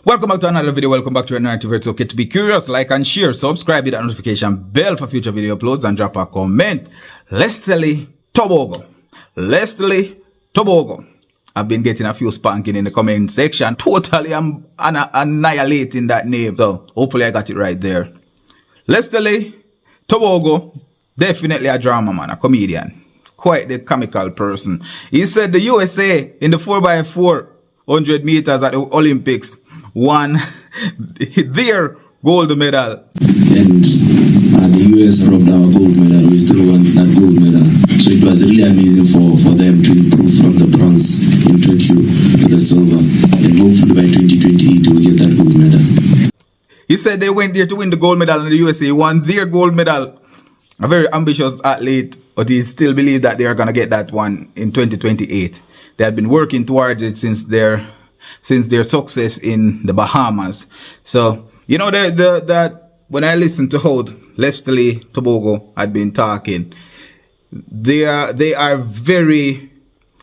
Welcome back to another video. Welcome back to a narrative. It's okay to be curious. Like and share. Subscribe, hit that notification bell for future video uploads and drop a comment. Letsile Tebogo. Letsile Tebogo. I've been getting a few spanking in the comment section. Totally I'm annihilating that name. So hopefully I got it right there. Letsile Tebogo. Definitely a drama man, a comedian. Quite the comical person. He said the USA in the 4x400 meters at the Olympics won their gold medal. And the US robbed our gold medal. We still want that gold medal. So it was really amazing for them to improve from the bronze in Tokyo to the silver. And hopefully by 2028 we'll get that gold medal. He said they went there to win the gold medal and the USA won their gold medal. A very ambitious athlete, but he still believes that they are going to get that one in 2028. They have been working towards it since their success in the Bahamas. So, you know, that when I listen to how Letsile Tebogo had been talking, they are very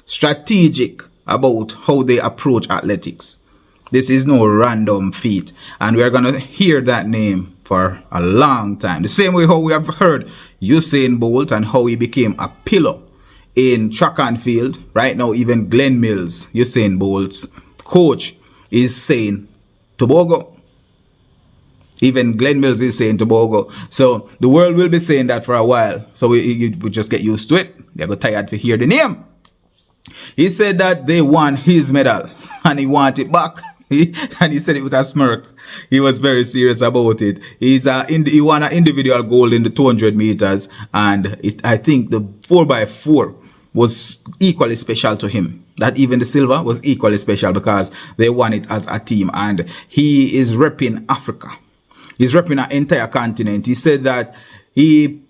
strategic about how they approach athletics. This is no random feat, and we are going to hear that name for a long time. The same way how we have heard Usain Bolt and how he became a pillar in track and field. Right now, even Glenn Mills, Usain Bolt's coach, is saying Tebogo. Even Glenn Mills is saying Tebogo. So the world will be saying that for a while. So we just get used to it. They got tired to hear the name. He said that they won his medal and he wanted it back. And he said it with a smirk. He was very serious about it. He won an individual gold in the 200 meters. And I think the 4x4 was equally special to him. That even the silver was equally special because they won it as a team. And he is repping Africa. He's repping an entire continent. He said that he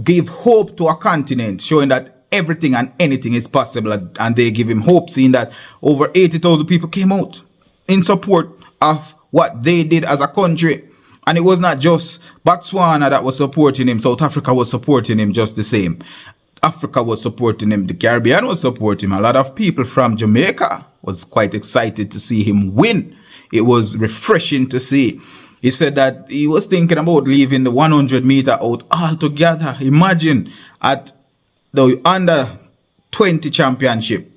gave hope to a continent, showing that everything and anything is possible. And they give him hope, seeing that over 80,000 people came out in support of what they did as a country. And it was not just Botswana that was supporting him. South Africa was supporting him just the same. Africa was supporting him. The Caribbean was supporting him. A lot of people from Jamaica was quite excited to see him win. It was refreshing to see. He said that he was thinking about leaving the 100 meter out altogether. Imagine at the under 20 championship,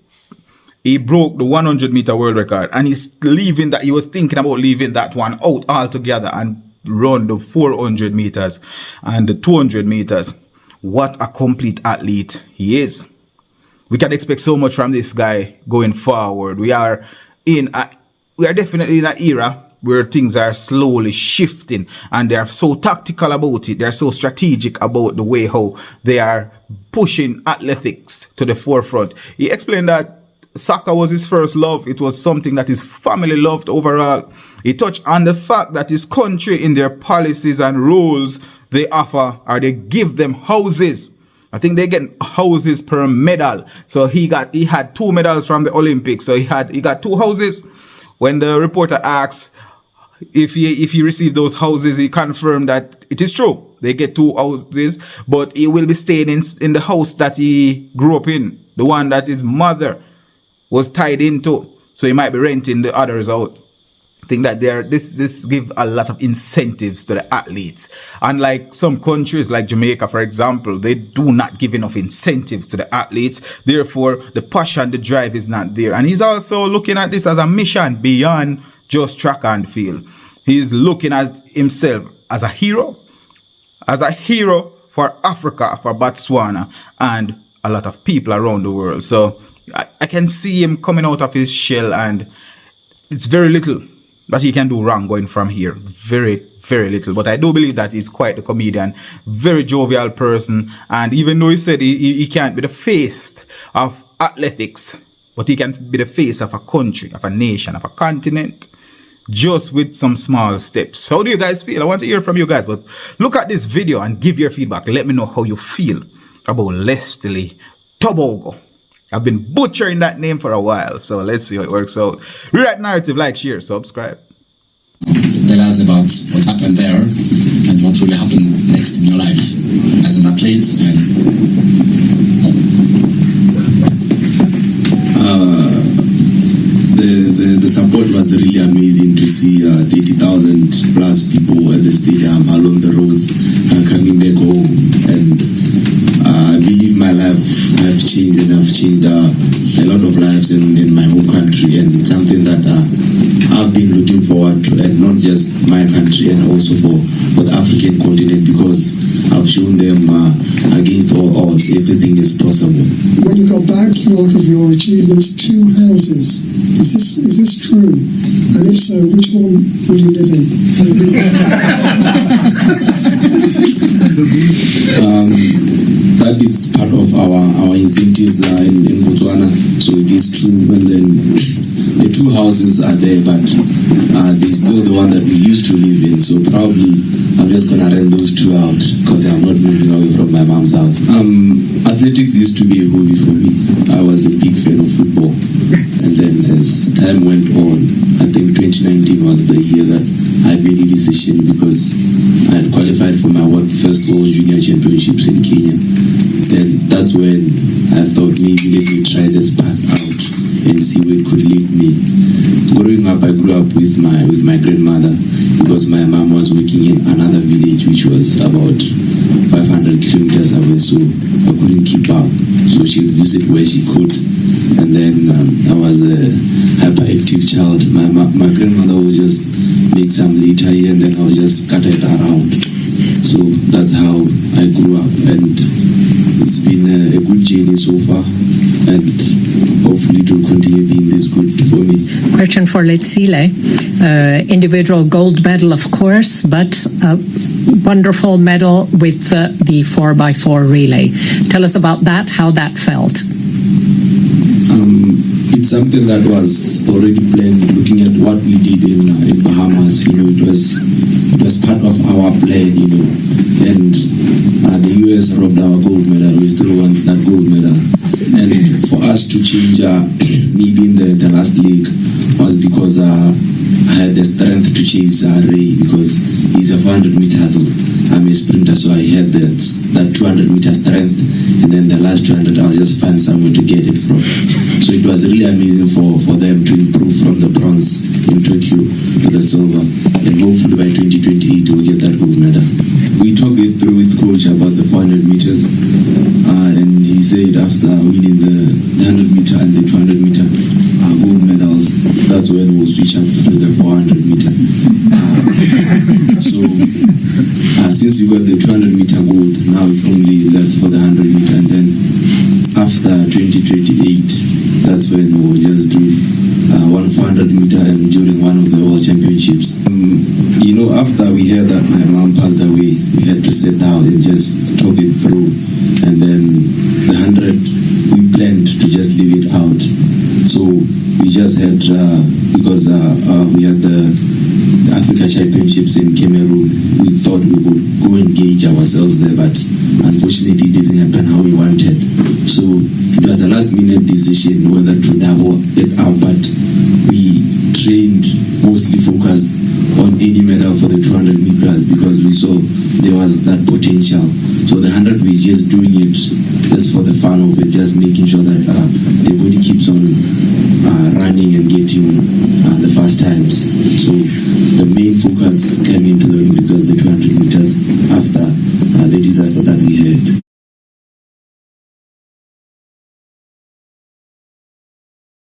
he broke the 100 meter world record, and he was thinking about leaving that one out altogether and run the 400 meters and the 200 meters. What a complete athlete he is. We can expect so much from this guy going forward. We are definitely in an era where things are slowly shifting, and they are so tactical about it. They are so strategic about the way how they are pushing athletics to the forefront. He explained that soccer was his first love. It was something that his family loved overall. He touched on the fact that his country, in their policies and rules, they offer or they give them houses. I think they get houses per medal. So he had 2 medals from the Olympics. So he got 2 houses. When the reporter asks if he received those houses, he confirmed that it is true. They get 2 houses, but he will be staying in the house that he grew up in, the one that his mother was tied into. So he might be renting the others out. I think that this give a lot of incentives to the athletes. Unlike some countries like Jamaica, for example, they do not give enough incentives to the athletes. Therefore, the passion, the drive is not there. And he's also looking at this as a mission beyond just track and field. He's looking at himself as a hero for Africa, for Botswana, and a lot of people around the world. So I can see him coming out of his shell, and it's very little that he can do wrong going from here. Very, very little. But I do believe that he's quite a comedian, very jovial person. And even though he said he can't be the face of athletics, but he can be the face of a country, of a nation, of a continent, just with some small steps. How do you guys feel? I want to hear from you guys. But look at this video and give your feedback. Let me know how you feel about Letsile Tebogo. I've been butchering that name for a while, so let's see how it works out. Rewrite narrative, like, share, subscribe. Tell us about what happened there and what will happen next in your life as an athlete. And the support was really amazing to see 20,000 plus people at the stadium, along the roads, coming back home. And I believe my life have changed, and I've changed a lot of lives in my home country, and it's something that I've been looking forward to, and not just my country, and also for the African continent, because I've shown them against all odds everything is possible. When you got back, you out of your achievements 2 houses. Is this true? And if so, which one will you live in? That is part of our incentives in Botswana, so it is true. And then the 2 houses are there, but there's still the one that we used to live in, so probably I'm just gonna rent those 2 out because I'm not moving away from my mom's house. Athletics used to be a hobby for me. I was a big fan of football, and then as time went on, I think 2019 was the year that I made a decision, because I had qualified for my first World Junior Championships in Kenya. Then that's when I thought, maybe let me try this path out and see where it could lead me. Growing up, I grew up with my grandmother, because my mom was working in another village which was about 500 kilometers away, so I couldn't keep up. So she would visit where she could, and then I was a hyperactive child. My grandmother would just make some litter here, and then I would just scatter it around. So that's how I grew up, and it's been a good journey so far, and hopefully it will continue being this good for me. Question for Letsile. Individual gold medal, of course, but a wonderful medal with the 4x4 relay. Tell us about that, how that felt. It's something that was already planned, looking at what we did in Bahamas. It was part of our plan, and the US robbed our gold medal. We still want that gold medal, and for us to change me being the last leg was because I had the strength to chase Ray, because he's a 400-meter athlete. I'm a sprinter, so I had that 200-meter strength, and then the last 200 I'll just find somewhere to get it from. So it was really amazing for them to improve from the bronze in Tokyo to the silver, and hopefully by 2028 we'll get that gold medal. We talked it through with coach about the 400 meters, and he said after winning the 100 meter and the 200 meter gold medals, that's when we'll switch up to the 400 meter. So since we got the 200 meter gold, now it's only left for the 100 meter, and then after 2028, that's when we'll just do one 400 meter, and during one of the World Championships. After we heard that my mom passed away, we had to sit down and just talk it through, and then the 100 we planned to just leave it out. So we just had, because we had the Africa Championships in Cameroon, we thought we would go engage ourselves there, but unfortunately it didn't happen how we wanted. So it was a last minute decision whether to double it up, but we trained, mostly focused on any medal for the 200 meters, because we saw there was that potential. So the 100 we're just doing it just for the fun of it, just making sure that